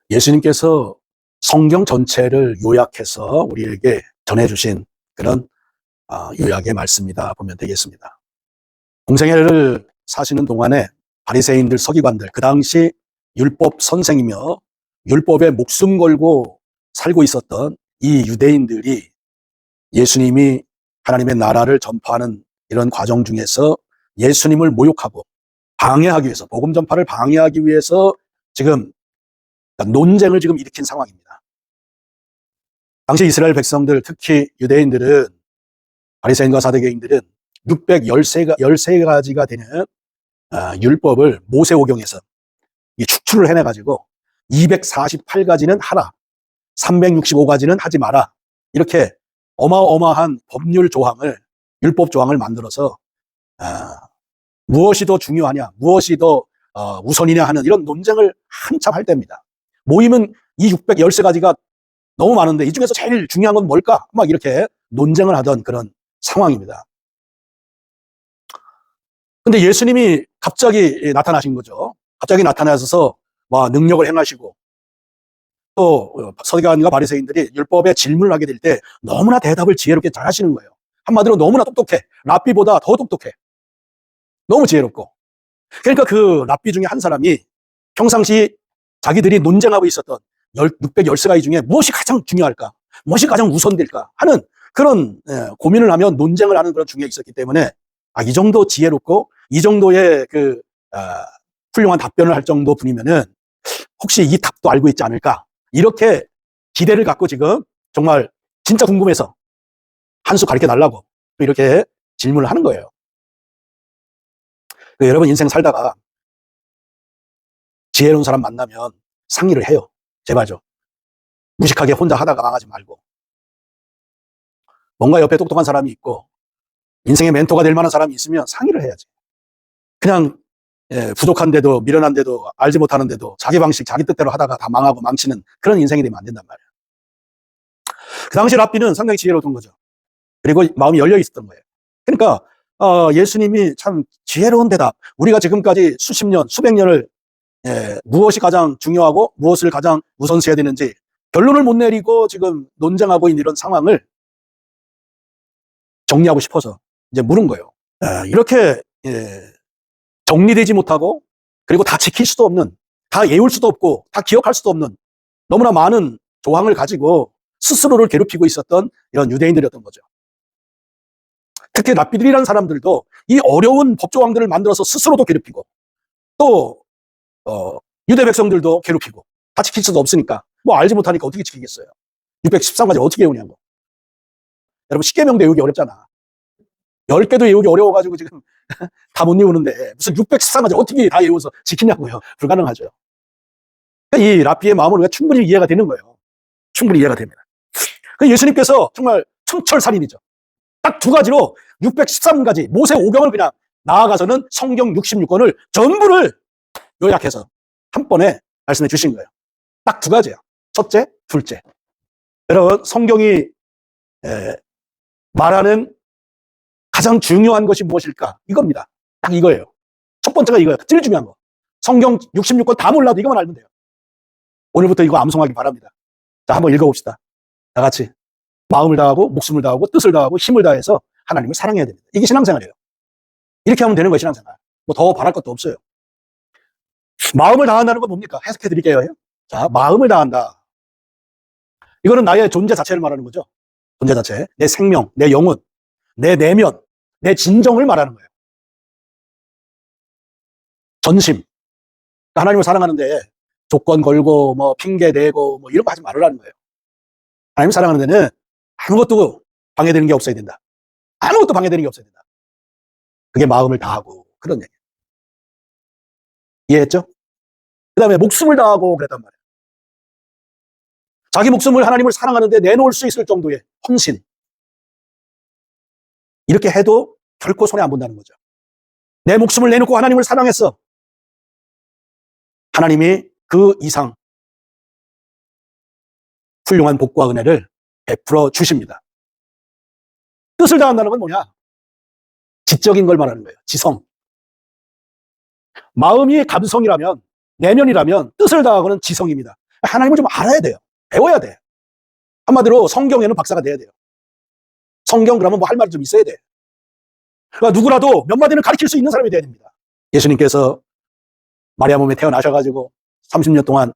예수님께서 성경 전체를 요약해서 우리에게 전해주신 그런 요약의 말씀이다 보면 되겠습니다. 공생애를 사시는 동안에 바리새인들, 서기관들, 그 당시 율법 선생이며 율법에 목숨 걸고 살고 있었던 이 유대인들이 예수님이 하나님의 나라를 전파하는 이런 과정 중에서 예수님을 모욕하고 방해하기 위해서, 복음 전파를 방해하기 위해서 지금 논쟁을 지금 일으킨 상황입니다. 당시 이스라엘 백성들, 특히 유대인들은, 바리새인과 사두개인들은 613가지가 되는 율법을 모세오경에서 축출을 해내가지고 248가지는 하라, 365가지는 하지 마라, 이렇게 어마어마한 법률 조항을, 율법 조항을 만들어서 무엇이 더 중요하냐, 무엇이 더 우선이냐 하는 이런 논쟁을 한참 할 때입니다. 모임은 이 613가지가 너무 많은데 이 중에서 제일 중요한 건 뭘까? 막 이렇게 논쟁을 하던 그런 상황입니다. 근데 예수님이 갑자기 나타나신 거죠. 갑자기 나타나셔서 능력을 행하시고, 또 서기관과 바리새인들이 율법에 질문을 하게 될 때 너무나 대답을 지혜롭게 잘 하시는 거예요. 한마디로 너무나 똑똑해. 랍비보다 더 똑똑해. 너무 지혜롭고. 그러니까 그 랍비 중에 한 사람이 평상시 자기들이 논쟁하고 있었던 613가지 중에 무엇이 가장 중요할까? 무엇이 가장 우선될까? 하는 그런 고민을 하며 논쟁을 하는 그런 중에 있었기 때문에 이 정도 지혜롭고 이 정도의 훌륭한 답변을 할 정도 분이면은 혹시 이 답도 알고 있지 않을까? 이렇게 기대를 갖고 지금 정말 진짜 궁금해서 한 수 가르쳐 달라고 이렇게 질문을 하는 거예요. 여러분 인생 살다가 지혜로운 사람 만나면 상의를 해요. 제발 좀 무식하게 혼자 하다가 망하지 말고, 뭔가 옆에 똑똑한 사람이 있고 인생의 멘토가 될 만한 사람이 있으면 상의를 해야지. 그냥 부족한데도, 미련한데도, 알지 못하는데도 자기 방식, 자기 뜻대로 하다가 다 망하고 망치는 그런 인생이 되면 안 된단 말이에요. 그 당시 랍비는 상당히 지혜로웠던 거죠. 그리고 마음이 열려 있었던 거예요. 그러니까 예수님이 참 지혜로운 대답, 우리가 지금까지 수십 년, 수백 년을 무엇이 가장 중요하고 무엇을 가장 우선시해야 되는지 결론을 못 내리고 지금 논쟁하고 있는 이런 상황을 정리하고 싶어서 이제 물은 거예요. 이렇게 정리되지 못하고, 그리고 다 지킬 수도 없는, 다 외울 수도 없고 다 기억할 수도 없는 너무나 많은 조항을 가지고 스스로를 괴롭히고 있었던 이런 유대인들이었던 거죠. 특히 랍비들이라는 사람들도 이 어려운 법조항들을 만들어서 스스로도 괴롭히고, 또 유대 백성들도 괴롭히고, 다 지킬 수도 없으니까 알지 못하니까 어떻게 지키겠어요. 613가지 어떻게 외우냐고. 여러분 십계명도 외우기 어렵잖아. 10개도 외우기 어려워가지고 지금 다 못 외우는데 무슨 613가지 어떻게 다 외워서 지키냐고요. 불가능하죠. 이 랍비의 마음은 우리가 충분히 이해가 되는 거예요. 충분히 이해가 됩니다. 예수님께서 정말 촌철살인이죠. 딱 두 가지로 613가지 모세 오경을 그냥 나아가서는 성경 66권을 전부를 요약해서 한 번에 말씀해 주신 거예요. 딱 두 가지야. 첫째, 둘째. 여러분 성경이 말하는 가장 중요한 것이 무엇일까? 이겁니다. 딱 이거예요. 첫 번째가 이거예요. 제일 중요한 거. 성경 66권 다 몰라도 이것만 알면 돼요. 오늘부터 이거 암송하기 바랍니다. 자, 한번 읽어봅시다. 다 같이. 마음을 다하고 목숨을 다하고 뜻을 다하고 힘을 다해서 하나님을 사랑해야 됩니다. 이게 신앙생활이에요. 이렇게 하면 되는 거예요. 신앙생활. 더 바랄 것도 없어요. 마음을 다한다는 건 뭡니까? 해석해 드릴게요. 자, 마음을 다한다. 이거는 나의 존재 자체를 말하는 거죠. 존재 자체. 내 생명, 내 영혼, 내 내면, 내 진정을 말하는 거예요. 전심. 하나님을 사랑하는데 조건 걸고 핑계 대고 이런 거 하지 말으라는 거예요. 하나님을 사랑하는 데는 아무것도 방해되는 게 없어야 된다. 아무것도 방해되는 게 없어야 된다. 그게 마음을 다하고 그런 얘기예요. 이해했죠? 그 다음에 목숨을 다하고 그랬단 말이에요. 자기 목숨을 하나님을 사랑하는데 내놓을 수 있을 정도의 헌신. 이렇게 해도 결코 손해 안 본다는 거죠. 내 목숨을 내놓고 하나님을 사랑했어. 하나님이 그 이상 훌륭한 복과 은혜를 베풀어 주십니다. 뜻을 다한다는 건 뭐냐? 지적인 걸 말하는 거예요. 지성. 마음이 감성이라면, 내면이라면 뜻을 다하고는 지성입니다. 하나님을 좀 알아야 돼요. 배워야 돼. 한마디로 성경에는 박사가 돼야 돼요. 성경 그러면 뭐 할 말이 좀 있어야 돼. 그러니까 누구라도 몇 마디는 가르칠 수 있는 사람이 돼야 됩니다. 예수님께서 마리아 몸에 태어나셔가지고 30년 동안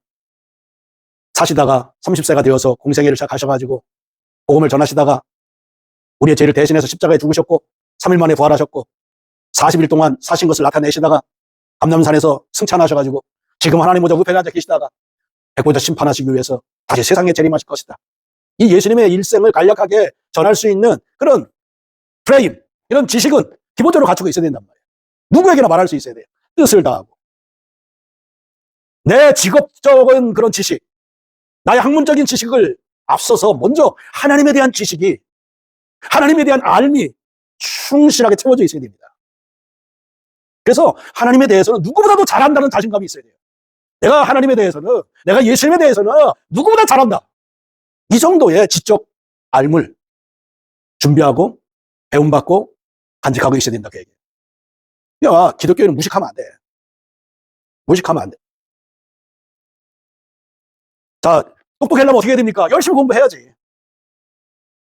사시다가 30세가 되어서 공생애를 시작하셔가지고 복음을 전하시다가 우리의 죄를 대신해서 십자가에 죽으셨고 3일 만에 부활하셨고 40일 동안 사신 것을 나타내시다가 감람산에서 승천하셔가지고 지금 하나님 보좌 우편에 앉아 계시다가 백보자 심판하시기 위해서 다시 세상에 재림하실 것이다. 이 예수님의 일생을 간략하게 전할 수 있는 그런 프레임, 이런 지식은 기본적으로 갖추고 있어야 된단 말이에요. 누구에게나 말할 수 있어야 돼요. 뜻을 다하고. 내 직업적인 그런 지식, 나의 학문적인 지식을 앞서서 먼저 하나님에 대한 지식이, 하나님에 대한 알미 충실하게 채워져 있어야 됩니다. 그래서 하나님에 대해서는 누구보다도 잘한다는 자신감이 있어야 돼요. 내가 하나님에 대해서는, 내가 예수님에 대해서는 누구보다 잘한다. 이 정도의 지적 알물 준비하고 배움받고 간직하고 있어야 된다. 그 얘기예요. 야, 기독교인은 무식하면 안 돼. 무식하면 안 돼. 자, 똑똑하려면 어떻게 해야 됩니까? 열심히 공부해야지.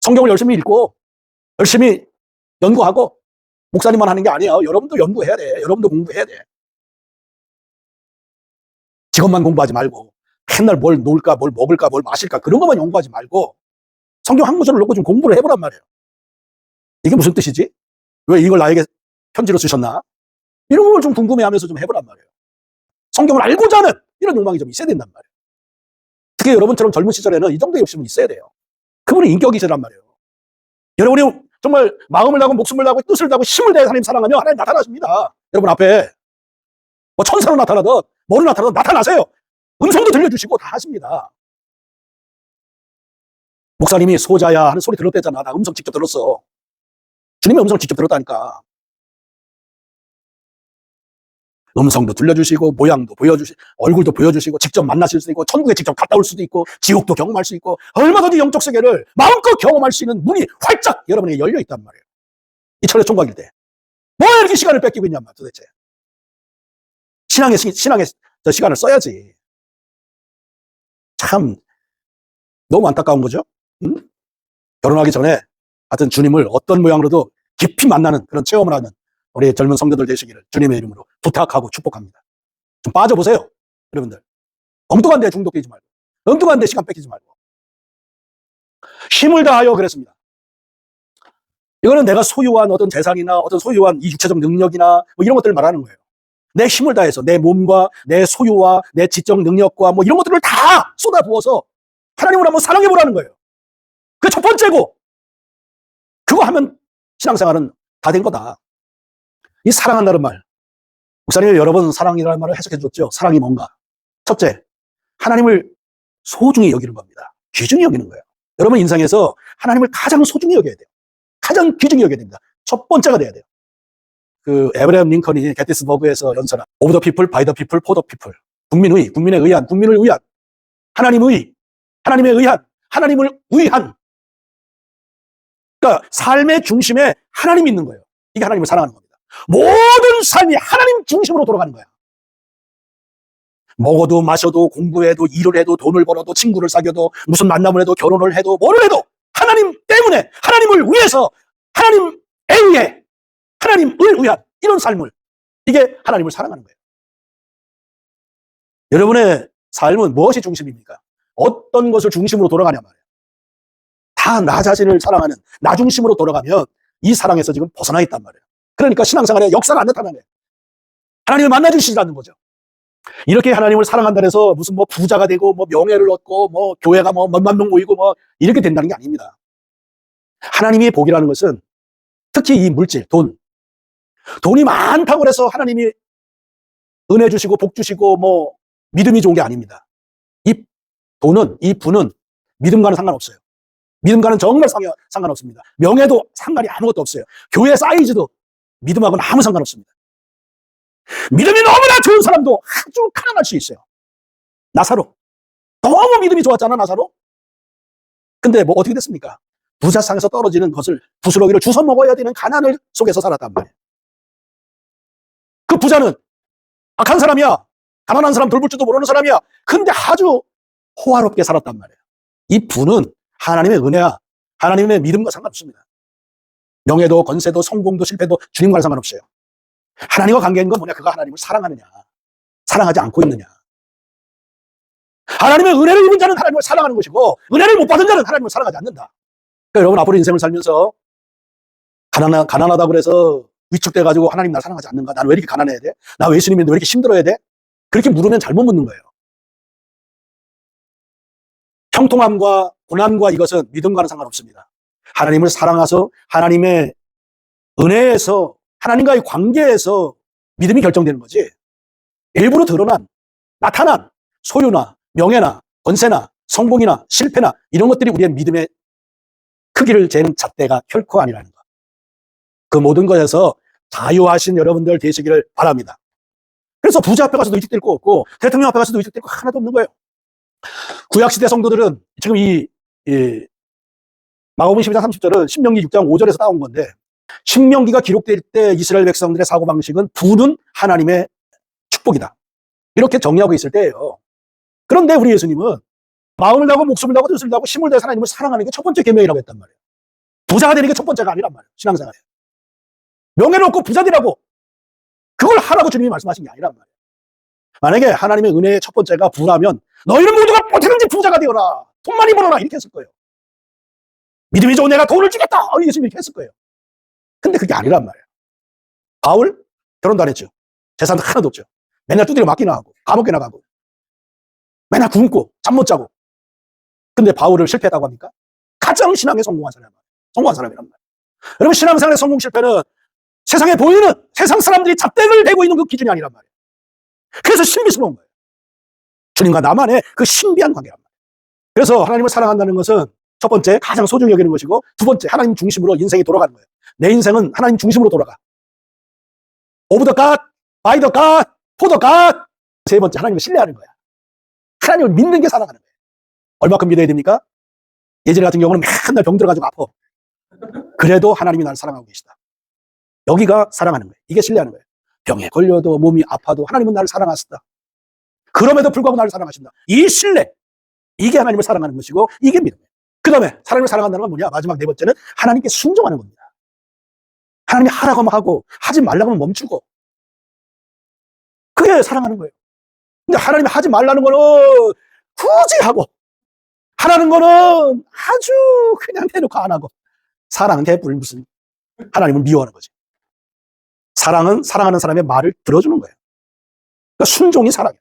성경을 열심히 읽고 열심히 연구하고, 목사님만 하는 게 아니에요. 여러분도 연구해야 돼. 여러분도 공부해야 돼. 직업만 공부하지 말고 맨날 뭘 놀까, 뭘 먹을까, 뭘 마실까 그런 것만 연구하지 말고 성경 학문서를 놓고 좀 공부를 해보란 말이에요. 이게 무슨 뜻이지? 왜 이걸 나에게 편지로 쓰셨나? 이런 걸 좀 궁금해하면서 좀 해보란 말이에요. 성경을 알고자 하는 이런 욕망이 좀 있어야 된단 말이에요. 특히 여러분처럼 젊은 시절에는 이 정도의 욕심은 있어야 돼요. 그분이 인격이시란 말이에요. 여러분이 정말 마음을 다하고 목숨을 다하고 뜻을 다하고 힘을 다해 하나님 사랑하면 하나님 나타나십니다. 여러분 앞에 뭐 천사로 나타나든 뭐로 나타나든 나타나세요. 음성도 들려주시고 다 하십니다. 목사님이 소자야 하는 소리 들었대잖아. 나 음성 직접 들었어. 주님의 음성을 직접 들었다니까. 음성도 들려주시고 모양도 보여주시고 얼굴도 보여주시고 직접 만나실 수도 있고 천국에 직접 갔다 올 수도 있고 지옥도 경험할 수 있고 얼마든지 영적 세계를 마음껏 경험할 수 있는 문이 활짝 여러분에게 열려 있단 말이에요. 이 철의 총각일 때. 뭐 이렇게 시간을 뺏기고 있냐 말 도대체. 신앙의 저 시간을 써야지. 참 너무 안타까운 거죠. 응? 결혼하기 전에 하여튼 주님을 어떤 모양으로도 깊이 만나는 그런 체험을 하는 우리 젊은 성도들 되시기를 주님의 이름으로 부탁하고 축복합니다. 좀 빠져보세요. 여러분들. 엉뚱한 데 중독되지 말고 엉뚱한 데 시간 뺏기지 말고 힘을 다하여 그랬습니다. 이거는 내가 소유한 어떤 재산이나 어떤 소유한 이 육체적 능력이나 뭐 이런 것들을 말하는 거예요. 내 힘을 다해서 내 몸과 내 소유와 내 지적 능력과 뭐 이런 것들을 다 쏟아부어서 하나님을 한번 사랑해보라는 거예요. 그게 첫 번째고 그거 하면 신앙생활은 다 된 거다. 이 사랑한다는 말, 목사님이 여러 번 사랑이라는 말을 해석해 줬죠. 사랑이 뭔가? 첫째, 하나님을 소중히 여기는 겁니다. 귀중히 여기는 거예요. 여러분 인생에서 하나님을 가장 소중히 여겨야 돼요. 가장 귀중히 여겨야 됩니다. 첫 번째가 돼야 돼요. 그 에브라임 링컨이 게티스버그에서 연설한 Of the people, by the people, for the people. 국민의, 국민에 의한, 국민을 위한, 하나님의, 하나님에 의한, 하나님을 위한. 그러니까 삶의 중심에 하나님이 있는 거예요. 이게 하나님을 사랑하는 겁니다. 모든 삶이 하나님 중심으로 돌아가는 거야. 먹어도 마셔도 공부해도 일을 해도 돈을 벌어도 친구를 사귀어도 무슨 만남을 해도 결혼을 해도 뭐를 해도 하나님 때문에 하나님을 위해서 하나님에 의해 하나님을 위한 이런 삶을, 이게 하나님을 사랑하는 거예요. 여러분의 삶은 무엇이 중심입니까? 어떤 것을 중심으로 돌아가냐 말이에요. 다 나 자신을 사랑하는 나 중심으로 돌아가면 이 사랑에서 지금 벗어나 있단 말이에요. 그러니까 신앙생활에 역사가 안 나타나네. 하나님을 만나주시지 않는 거죠. 이렇게 하나님을 사랑한다 해서 무슨 뭐 부자가 되고 뭐 명예를 얻고 뭐 교회가 뭐 몇만 명 모이고 뭐 이렇게 된다는 게 아닙니다. 하나님의 복이라는 것은 특히 이 물질, 돈이 많다고 해서 하나님이 은혜 주시고 복 주시고 뭐 믿음이 좋은 게 아닙니다. 이 돈은, 이 부는 믿음과는 상관없어요. 믿음과는 정말 상관없습니다. 명예도 상관이 아무것도 없어요. 교회 사이즈도 믿음하고는 아무 상관없습니다. 믿음이 너무나 좋은 사람도 아주 가난할 수 있어요. 나사로. 너무 믿음이 좋았잖아, 나사로. 근데 뭐 어떻게 됐습니까? 부자상에서 떨어지는 것을 부스러기를 주워 먹어야 되는 가난을 속에서 살았단 말이에요. 그 부자는 악한 사람이야. 가난한 사람 돌볼 줄도 모르는 사람이야. 근데 아주 호화롭게 살았단 말이에요. 이 부는 하나님의 은혜야. 하나님의 믿음과 상관없습니다. 명예도 권세도 성공도 실패도 주님과는 상관없어요. 하나님과 관계인 건 뭐냐? 그가 하나님을 사랑하느냐, 사랑하지 않고 있느냐. 하나님의 은혜를 입은 자는 하나님을 사랑하는 것이고, 은혜를 못 받은 자는 하나님을 사랑하지 않는다. 그러니까 여러분 앞으로 인생을 살면서 가난하다고 그래서 위축돼가지고 하나님 날 사랑하지 않는가? 나는 왜 이렇게 가난해야 돼? 나 왜 예수님인데 왜 이렇게 힘들어야 돼? 그렇게 물으면 잘못 묻는 거예요. 형통함과 고난과 이것은 믿음과는 상관없습니다. 하나님을 사랑해서 하나님의 은혜에서 하나님과의 관계에서 믿음이 결정되는 거지, 일부러 드러난, 나타난 소유나 명예나 권세나 성공이나 실패나 이런 것들이 우리의 믿음의 크기를 재는 잣대가 결코 아니라는 것. 그 모든 것에서 자유하신 여러분들 되시기를 바랍니다. 그래서 부자 앞에 가서도 위축될 거 없고 대통령 앞에 가서도 위축될 거 하나도 없는 거예요. 구약시대 성도들은 지금 이 마가복음 12장 30절은 신명기 6장 5절에서 따온 건데, 신명기가 기록될 때 이스라엘 백성들의 사고방식은 부는 하나님의 축복이다, 이렇게 정의하고 있을 때예요. 그런데 우리 예수님은 마음을 다하고 목숨을 다하고 뜻을 다하고 힘을 다해서 하나님을 사랑하는 게 첫 번째 계명이라고 했단 말이에요. 부자가 되는 게 첫 번째가 아니란 말이에요. 신앙생활에 명예를 얻고 부자 되라고 그걸 하라고 주님이 말씀하신 게 아니란 말이에요. 만약에 하나님의 은혜의 첫 번째가 부라면 너희는 모두가 어떻게든지 부자가 되어라, 돈 많이 벌어라, 이렇게 했을 거예요. 믿음이 좋은 내가 돈을 주겠다, 예수님이 이렇게 했을 거예요. 근데 그게 아니란 말이에요. 바울 결혼도 안 했죠. 재산도 하나도 없죠. 맨날 두드려 맞기나 하고 감옥에 나가고 맨날 굶고 잠 못 자고. 근데 바울을 실패했다고 합니까? 가장 신앙에 성공한 사람이란 말이에요. 여러분, 신앙생활의 성공 실패는 세상에 보이는 세상 사람들이 잣대를 대고 있는 그 기준이 아니란 말이에요. 그래서 신비스러운 거예요. 주님과 나만의 그 신비한 관계란 말이에요. 그래서 하나님을 사랑한다는 것은 첫 번째 가장 소중히 여기는 것이고, 두 번째 하나님 중심으로 인생이 돌아가는 거예요. 내 인생은 하나님 중심으로 돌아가. 오브 더 갓, 바이 더 갓, 포 더 갓. 세 번째 하나님을 신뢰하는 거야. 하나님을 믿는 게 사랑하는 거예요. 얼마큼 믿어야 됩니까? 예전에 같은 경우는 맨날 병들어가지고 아파. 그래도 하나님이 나를 사랑하고 계시다. 여기가 사랑하는 거예요. 이게 신뢰하는 거예요. 병에 걸려도 몸이 아파도 하나님은 나를 사랑하신다. 그럼에도 불구하고 나를 사랑하신다. 이 신뢰, 이게 하나님을 사랑하는 것이고, 이게 믿음이에요. 그 다음에 하나님을 사랑한다는 건 뭐냐? 마지막 네 번째는 하나님께 순종하는 겁니다. 하나님이 하라고 하면 하고 하지 말라고 하면 멈추고, 그게 사랑하는 거예요. 근데 하나님이 하지 말라는 거는 굳이 하고, 하라는 거는 아주 그냥 대놓고 안 하고. 사랑은 대뿔 무슨 하나님을 미워하는 거지. 사랑은 사랑하는 사람의 말을 들어주는 거예요. 그러니까 순종이 사랑이에요.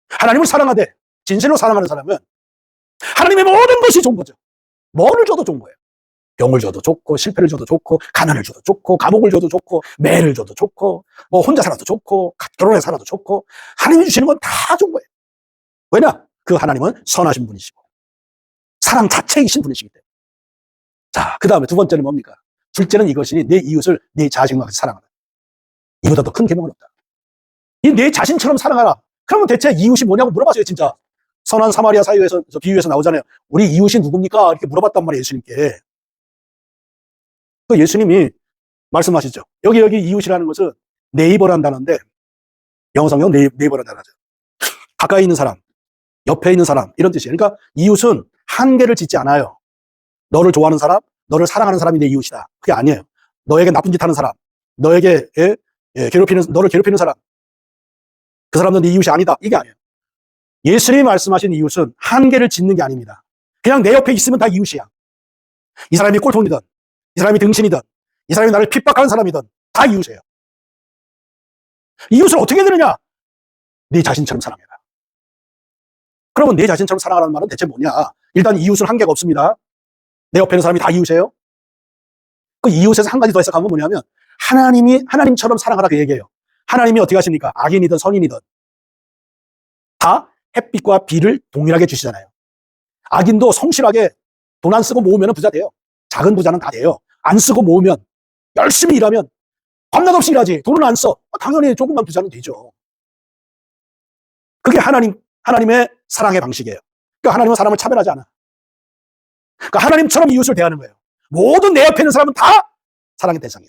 하나님을 사랑하되 진실로 사랑하는 사람은 하나님의 모든 것이 좋은 거죠. 뭐를 줘도 좋은 거예요. 병을 줘도 좋고, 실패를 줘도 좋고, 가난을 줘도 좋고, 감옥을 줘도 좋고, 매를 줘도 좋고, 뭐 혼자 살아도 좋고, 결혼해 살아도 좋고, 하나님이 주시는 건 다 좋은 거예요. 왜냐? 그 하나님은 선하신 분이시고 사랑 자체이신 분이시기 때문에. 자, 그 다음에 두 번째는 뭡니까? 둘째는 이것이니 내 이웃을 내 자신과 같이 사랑하라. 이보다 더 큰 계명은 없다. 이 내 자신처럼 사랑하라. 그러면 대체 이웃이 뭐냐고 물어봤어요. 진짜 선한 사마리아 사유에서, 비유에서 나오잖아요. 우리 이웃이 누굽니까? 이렇게 물어봤단 말이에요, 예수님께. 그 예수님이 말씀하시죠. 여기 이웃이라는 것은 네이버라는 단어인데, 영어 성경 네이버라는 단어죠. 가까이 있는 사람, 옆에 있는 사람, 이런 뜻이에요. 그러니까 이웃은 한계를 짓지 않아요. 너를 좋아하는 사람, 너를 사랑하는 사람이 내 이웃이다. 그게 아니에요. 너에게 나쁜 짓 하는 사람, 너에게 너를 괴롭히는 사람, 그 사람은 네 이웃이 아니다. 이게 아니에요. 예수님이 말씀하신 이웃은 한계를 짓는 게 아닙니다. 그냥 내 옆에 있으면 다 이웃이야. 이 사람이 꼴통이든, 이 사람이 등신이든, 이 사람이 나를 핍박하는 사람이든 다 이웃이에요. 이웃을 어떻게 되느냐? 네 자신처럼 사랑해라. 그러면 내 자신처럼 사랑하라는 말은 대체 뭐냐? 일단 이웃은 한계가 없습니다. 내 옆에 있는 사람이 다 이웃이에요. 그 이웃에서 한 가지 더 해석하면 뭐냐면, 하나님처럼 사랑하라, 그 얘기예요. 하나님이 어떻게 하십니까? 악인이든 선인이든 다 햇빛과 비를 동일하게 주시잖아요. 악인도 성실하게 돈 안 쓰고 모으면 부자 돼요. 작은 부자는 다 돼요. 안 쓰고 모으면, 열심히 일하면, 밤낮 없이 일하지 돈을 안 써. 당연히 조금만 부자는 되죠. 그게 하나님의 사랑의 방식이에요. 그러니까 하나님은 사람을 차별하지 않아. 그러니까 하나님처럼 이웃을 대하는 거예요. 모든 내 옆에 있는 사람은 다 사랑의 대상이야.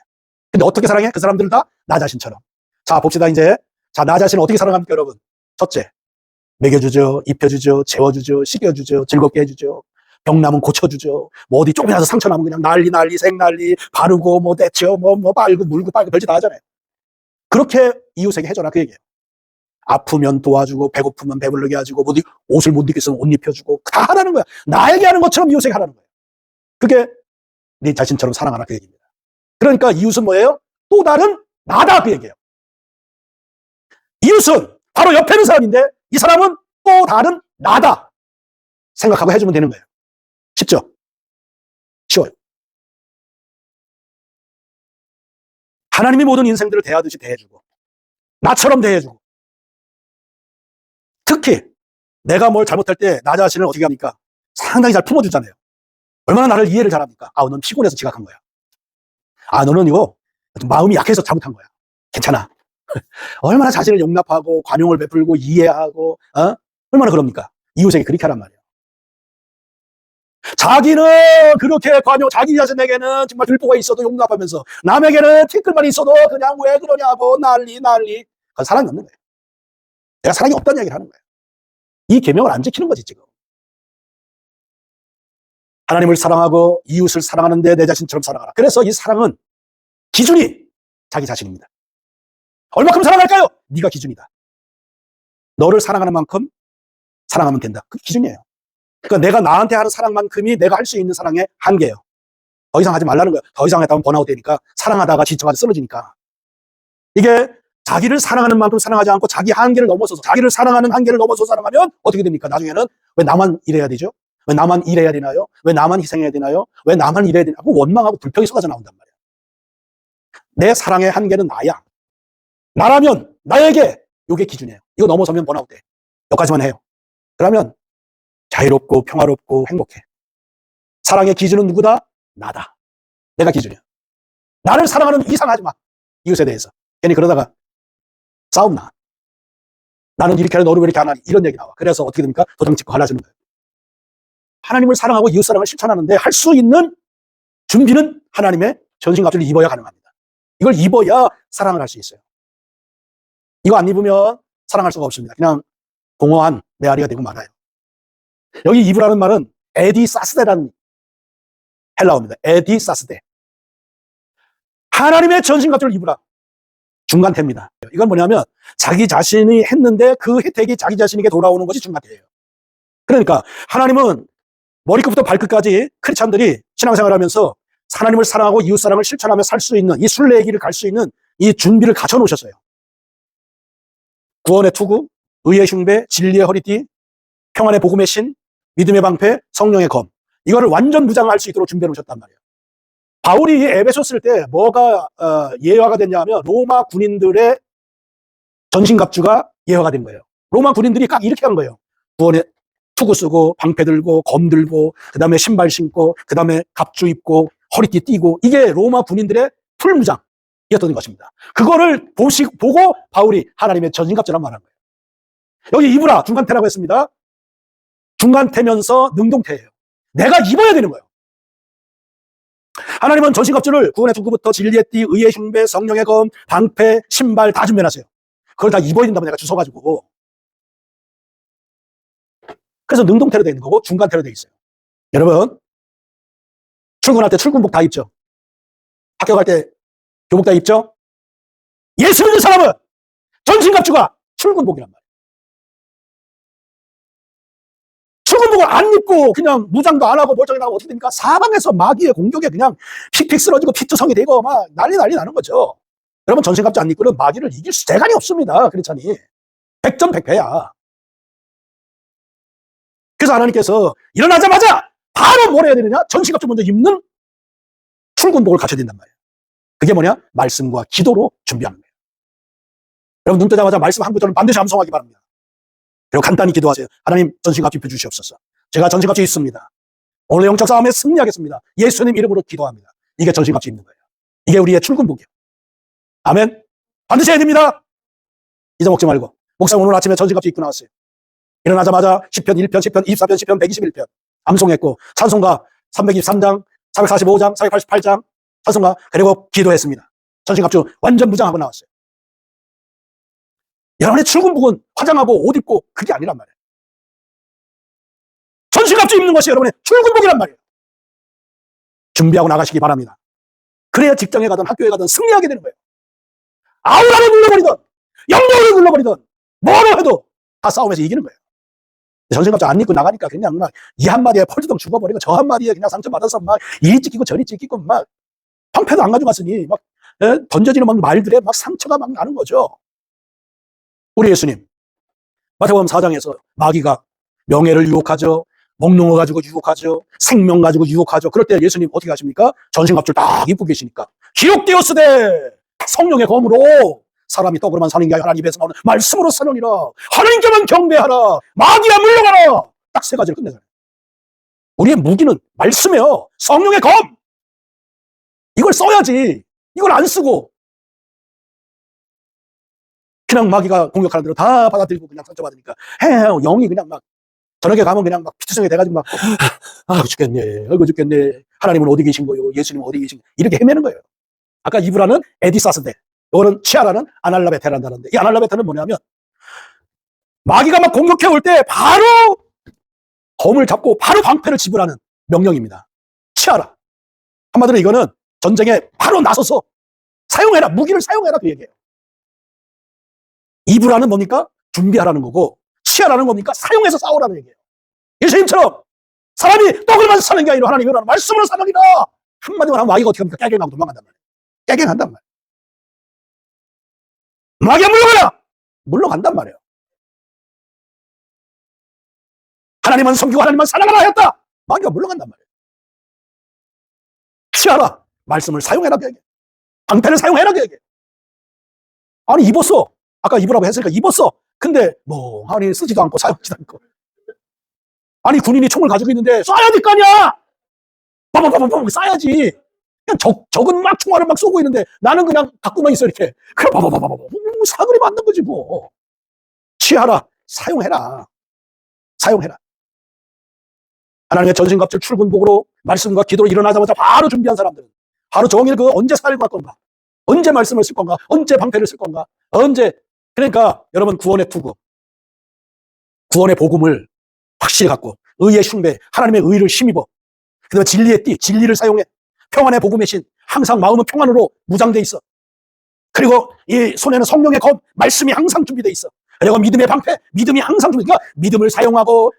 근데 어떻게 사랑해? 그 사람들을 다 나 자신처럼. 자, 봅시다, 이제. 자, 나 자신을 어떻게 사랑합니까, 여러분? 첫째, 먹여주죠, 입혀주죠, 재워주죠, 씻겨주죠, 즐겁게 해주죠. 병나면 고쳐주죠. 뭐 어디 조금이라도 상처 나면 그냥 난리, 생난리, 바르고, 뭐 데쳐, 뭐 빨고, 물고, 빨고, 별짓 다 하잖아요. 그렇게 이웃에게 해줘라, 그 얘기예요. 아프면 도와주고, 배고프면 배부르게 해주고, 어디 옷을 못 입겠으면 옷 입혀주고, 다 하라는 거야. 나에게 하는 것처럼 이웃에게 하라는 거예요. 그게 네 자신처럼 사랑하라, 그 얘기입니다. 그러니까 이웃은 뭐예요? 또 다른 나다, 그 얘기예요. 이웃은 바로 옆에 있는 사람인데, 이 사람은 또 다른 나다 생각하고 해주면 되는 거예요. 쉽죠? 쉬워요. 하나님이 모든 인생들을 대하듯이 대해주고, 나처럼 대해주고, 특히 내가 뭘 잘못할 때 나 자신을 어떻게 합니까? 상당히 잘 품어주잖아요. 얼마나 나를 이해를 잘합니까? 아, 넌 피곤해서 지각한 거야. 아, 너는 이거 마음이 약해서 잘못한 거야. 괜찮아. 얼마나 자신을 용납하고 관용을 베풀고 이해하고, 얼마나 그럽니까? 이웃에게 그렇게 하란 말이에요. 자기는 그렇게 자기 자신에게는 정말 들보가 있어도 용납하면서 남에게는 티끌만 있어도 그냥 왜 그러냐고 난리. 그건 사랑이 없는 거예요. 내가 사랑이 없다는 얘기를 하는 거예요. 이 계명을 안 지키는 거지 지금. 하나님을 사랑하고 이웃을 사랑하는데 내 자신처럼 사랑하라. 그래서 이 사랑은 기준이 자기 자신입니다. 얼마큼 사랑할까요? 네가 기준이다. 너를 사랑하는 만큼 사랑하면 된다. 그게 기준이에요. 그러니까 내가 나한테 하는 사랑만큼이 내가 할 수 있는 사랑의 한계예요. 더 이상 하지 말라는 거예요. 더 이상 했다면 번아웃 되니까, 사랑하다가 지쳐가지고 쓰러지니까. 이게 자기를 사랑하는 만큼 사랑하지 않고 자기 한계를 넘어서서, 자기를 사랑하는 한계를 넘어서 사랑하면 어떻게 됩니까? 나중에는 왜 나만 이래야 되죠? 왜 나만 일해야 되나요? 왜 나만 희생해야 되나요? 왜 나만 이래야 되나요? 원망하고 불평이 쏟아져 나온단 말이에요. 내 사랑의 한계는 나야. 나라면 나에게 이게 기준이에요. 이거 넘어서면 번아웃 돼. 여기까지만 해요. 그러면 자유롭고 평화롭고 행복해. 사랑의 기준은 누구다? 나다. 내가 기준이야. 나를 사랑하는 이상 하지 마. 이웃에 대해서. 괜히 그러다가 싸움 나. 나는 이렇게 하려 너를 왜 이렇게 안 하니? 이런 얘기 나와. 그래서 어떻게 됩니까? 도장 찍고 갈라지는 거예요. 하나님을 사랑하고 이웃 사랑을 실천하는데 할 수 있는 준비는 하나님의 전신갑주를 입어야 가능합니다. 이걸 입어야 사랑을 할 수 있어요. 이거 안 입으면 사랑할 수가 없습니다. 그냥 공허한 메아리가 되고 말아요. 여기 입으라는 말은 에디사스데라는 헬라어입니다. 에디사스데. 하나님의 전신갑주를 입으라. 중간태입니다. 이건 뭐냐면 자기 자신이 했는데 그 혜택이 자기 자신에게 돌아오는 것이 중간태예요. 그러니까 하나님은 머리끝부터 발끝까지 크리스찬들이 신앙생활을 하면서 하나님을 사랑하고 이웃사랑을 실천하며 살 수 있는 이 순례의 길을 갈 수 있는 이 준비를 갖춰 놓으셨어요. 구원의 투구, 의의 흉배, 진리의 허리띠, 평안의 복음의 신, 믿음의 방패, 성령의 검. 이거를 완전 무장할 수 있도록 준비해 놓으셨단 말이에요. 바울이 에베소 쓸 때 뭐가 예화가 됐냐 하면 로마 군인들의 전신갑주가 예화가 된 거예요. 로마 군인들이 딱 이렇게 한 거예요. 구원의 투구 쓰고 방패 들고 검 들고 그다음에 신발 신고 그다음에 갑주 입고 허리띠 띠고, 이게 로마 군인들의 풀무장이었던 것입니다. 그거를 보고 바울이 하나님의 전신갑주란 말한 거예요. 여기 입으라 중간태라고 했습니다. 중간태면서 능동태예요. 내가 입어야 되는 거예요. 하나님은 전신갑주를 구원의 투구부터 진리의 띠, 의의 흉배, 성령의 검, 방패, 신발 다 준비해놨어요. 그걸 다 입어야 된다고 내가 주워가지고. 그래서 능동태로 되어 있는 거고 중간태로 되어 있어요. 여러분, 출근할 때 출근복 다 입죠? 학교 갈 때 교복 다 입죠? 예수 믿는 사람은 전신갑주가 출근복이란 말이에요. 출근복을 안 입고 그냥 무장도 안 하고 멀쩡히 나가고 어떻게 됩니까? 사방에서 마귀의 공격에 그냥 픽픽 쓰러지고 피투성이 되고 막 난리 나는 거죠. 여러분, 전신갑주 안 입고는 마귀를 이길 수재간이 없습니다. 그렇잖니. 100점 100패야. 그래서 하나님께서 일어나자마자 바로 뭘 해야 되느냐? 전신갑주 먼저 입는 출근복을 갖춰야 된단 말이에요. 그게 뭐냐? 말씀과 기도로 준비하는 거예요. 여러분, 눈 뜨자마자 말씀 한 구절은 반드시 암송하기 바랍니다. 그리고 간단히 기도하세요. 하나님, 전신갑주 입혀주시옵소서. 제가 전신갑주 있습니다. 오늘 영적 싸움에 승리하겠습니다. 예수님 이름으로 기도합니다. 이게 전신갑주 입는 거예요. 이게 우리의 출근복이에요. 아멘. 반드시 해야 됩니다. 잊어먹지 말고. 목사님 오늘 아침에 전신갑주 입고 나왔어요. 일어나자마자 10편, 1편, 10편, 24편, 10편, 121편 암송했고, 찬송가 323장, 445장, 488장 찬송가, 그리고 기도했습니다. 전신갑주 완전 무장하고 나왔어요. 여러분의 출근복은 화장하고 옷 입고 그게 아니란 말이에요. 전신갑주 입는 것이 여러분의 출근복이란 말이에요. 준비하고 나가시기 바랍니다. 그래야 직장에 가든 학교에 가든 승리하게 되는 거예요. 아우라를 눌러버리든 영역을 눌러버리든 뭐로 해도 다 싸움에서 이기는 거예요. 전신갑주 안 입고 나가니까 그냥 막 이 한마디에 펄주덩 죽어버리고 저 한마디에 그냥 상처받아서 막 이리 찢기고 저리 찢기고 막 방패도 안 가져갔으니 막 던져지는 막 말들에 막 상처가 막 나는 거죠. 우리 예수님 마태복음 4장에서 마귀가 명예를 유혹하죠. 먹는 거 가지고 유혹하죠. 생명 가지고 유혹하죠. 그럴 때 예수님 어떻게 하십니까? 전신갑주를 딱 입고 계시니까 기록되었으되 성령의 검으로 사람이 떡으로만 사는 게 아니라 하나님 입에서 나오는 말씀으로 사느니라. 하나님께만 경배하라. 마귀야 물러가라. 딱 세 가지를 끝내잖아요. 우리의 무기는 말씀이에요. 성령의 검. 이걸 써야지. 이걸 안 쓰고 그냥 마귀가 공격하는 대로 다 받아들이고 그냥 상처받으니까 영이 그냥 막 저녁에 가면 그냥 막 피투성이 돼가지고 막 죽겠네. 아이고 죽겠네. 하나님은 어디 계신 거요? 예수님은 어디 계신 거요? 이렇게 헤매는 거예요. 아까 이브라는 에디사스인데 이거는 치아라는 아날라베테란다는데 이 아날라베테는 뭐냐면 마귀가 막 공격해 올 때 바로 검을 잡고 바로 방패를 지불하는 명령입니다. 치아라. 한마디로 이거는 전쟁에 바로 나서서 사용해라. 무기를 사용해라 그 얘기예요. 이브라는 뭡니까? 준비하라는 거고 치아라는 겁니까? 사용해서 싸우라는 얘기예요. 예수님처럼 사람이 떡을만 사는 게 아니라 하나님이 원하는 말씀으로 사느니라. 한마디만 하면 마귀가 어떻게 합니까? 깨갱하고 도망간단 말이에요. 깨갱한단 말이에요. 마귀야 물러가라! 물러간단 말이에요. 하나님은 섬기고 하나님은 사랑하라 하였다. 마귀가 물러간단 말이에요. 피하라. 말씀을 사용해라 그 얘기예요. 방패를 사용해라 그 얘기예요. 아니 입었어. 아까 입으라고 했으니까 입었어. 근데 멍하니 쓰지도 않고 사용하지도 않고. 아니 군인이 총을 가지고 있는데 쏴야 될 거 아니야. 빠바바바바 쏴야지. 그냥 적은 막 총알을 막 쏘고 있는데 나는 그냥 갖고만 있어 이렇게. 그래 빠바바바바 사거리 맞는 거지 뭐. 취하라. 사용해라. 사용해라. 하나님의 전신갑주를 출근복으로 말씀과 기도로 일어나자마자 바로 준비한 사람들은 하루 종일 그 언제 살고 갈 건가? 언제 말씀을 쓸 건가? 언제 방패를 쓸 건가? 언제? 그러니까 여러분 구원의 투구, 구원의 복음을 확실히 갖고 의의 흉배, 하나님의 의를 힘입어. 그다음에 진리의 띠, 진리를 사용해. 평안의 복음의 신, 항상 마음은 평안으로 무장돼 있어. 그리고 이 손에는 성령의 검, 말씀이 항상 준비돼 있어. 그리고 믿음의 방패, 믿음이 항상 준비돼. 그러니까 믿음을 사용하고,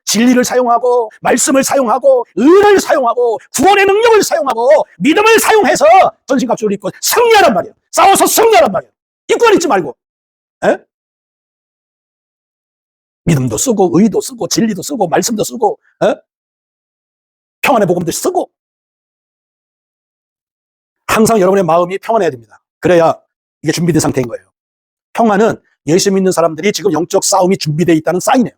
진리를 사용하고, 말씀을 사용하고, 의를 사용하고, 구원의 능력을 사용하고, 믿음을 사용해서 전신갑주를 입고 승리하란 말이에요. 싸워서 승리하란 말이에요. 입고만 있지 말고. 에? 믿음도 쓰고, 의도 쓰고, 진리도 쓰고, 말씀도 쓰고, 평안의 복음도 쓰고. 항상 여러분의 마음이 평안해야 됩니다. 그래야 이게 준비된 상태인 거예요. 평안은 예수 믿는 사람들이 지금 영적 싸움이 준비되어 있다는 사인이에요.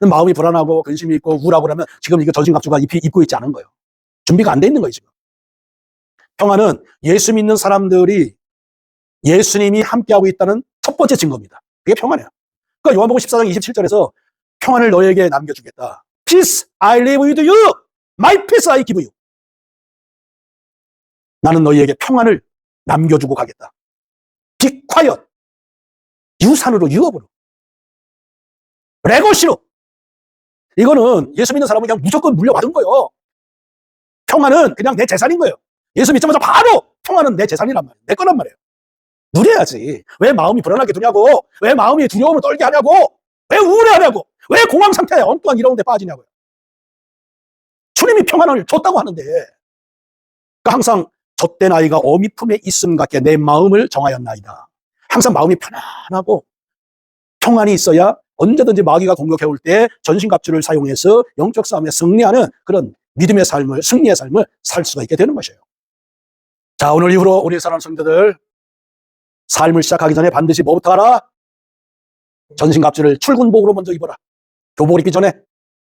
마음이 불안하고 근심이 있고 우울하고 그러면 지금 이거 전신갑주가 입고 있지 않은 거예요. 준비가 안 돼 있는 거예요, 지금. 평안은 예수 믿는 사람들이 예수님이 함께하고 있다는 첫 번째 증거입니다. 그게 평안이에요. 그러니까 요한복음 14장 27절에서 평안을 너에게 남겨주겠다. Peace I leave with you. My peace I give you. 나는 너희에게 평안을 남겨주고 가겠다. Be quiet. 유산으로, 유업으로. 레거시로. 이거는 예수 믿는 사람은 그냥 무조건 물려받은 거예요. 평안은 그냥 내 재산인 거예요. 예수 믿자마자 바로 평안은 내 재산이란 말이에요. 내 거란 말이에요. 누려야지. 왜 마음이 불안하게 두냐고. 왜 마음이 두려움을 떨게 하냐고. 왜 우울해하냐고. 왜 공황 상태에 엉뚱한 이런 데 빠지냐고요. 주님이 평안을 줬다고 하는데. 그러니까 항상 젖된 아이가 어미 품에 있음 같게 내 마음을 정하였나이다. 항상 마음이 편안하고 평안이 있어야 언제든지 마귀가 공격해 올 때 전신갑주를 사용해서 영적 싸움에 승리하는 그런 믿음의 삶을, 승리의 삶을 살 수가 있게 되는 것이에요. 자, 오늘 이후로 우리 사랑하는 성도들 삶을 시작하기 전에 반드시 뭐부터 하라? 전신갑주를 출근복으로 먼저 입어라. 교복을 입기 전에,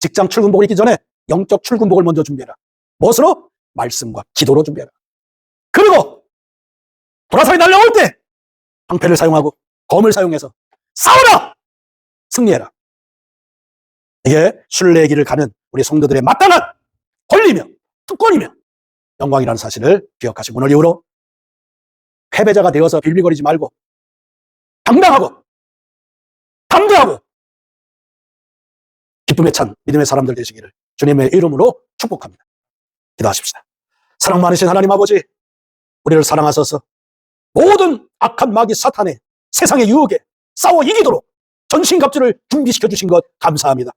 직장 출근복을 입기 전에 영적 출근복을 먼저 준비해라. 무엇으로? 말씀과 기도로 준비해라. 그리고 불화살이 날라올 때 방패를 사용하고 검을 사용해서 싸워라! 승리해라. 이게 순례의 길을 가는 우리 성도들의 마땅한 권리며 특권이며 영광이라는 사실을 기억하시고 오늘 이후로 패배자가 되어서 빌빌거리지 말고 당당하고 기쁨에 찬 믿음의 사람들 되시기를 주님의 이름으로 축복합니다. 기도하십시다. 사랑 많으신 하나님 아버지, 우리를 사랑하셔서 모든 악한 마귀 사탄의 세상의 유혹에 싸워 이기도록 전신갑주를 준비시켜 주신 것 감사합니다.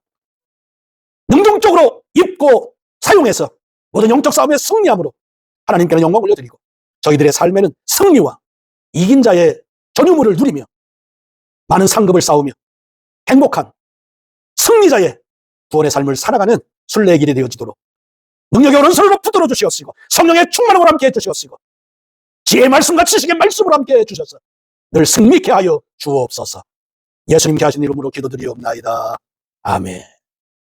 능동적으로 입고 사용해서 모든 영적 싸움의 승리함으로 하나님께는 영광을 올려드리고 저희들의 삶에는 승리와 이긴 자의 전유물을 누리며 많은 상급을 쌓으며 행복한 승리자의 구원의 삶을 살아가는 순례의 길이 되어지도록 능력의 오른손으로 붙들어 주시옵시고 성령의 충만함으로 함께 해주시옵시고 지혜의 말씀과 지식의 말씀으로 함께 해주셔서 늘 승리케 하여 주옵소서. 예수님께 하신 이름으로 기도드리옵나이다. 아멘.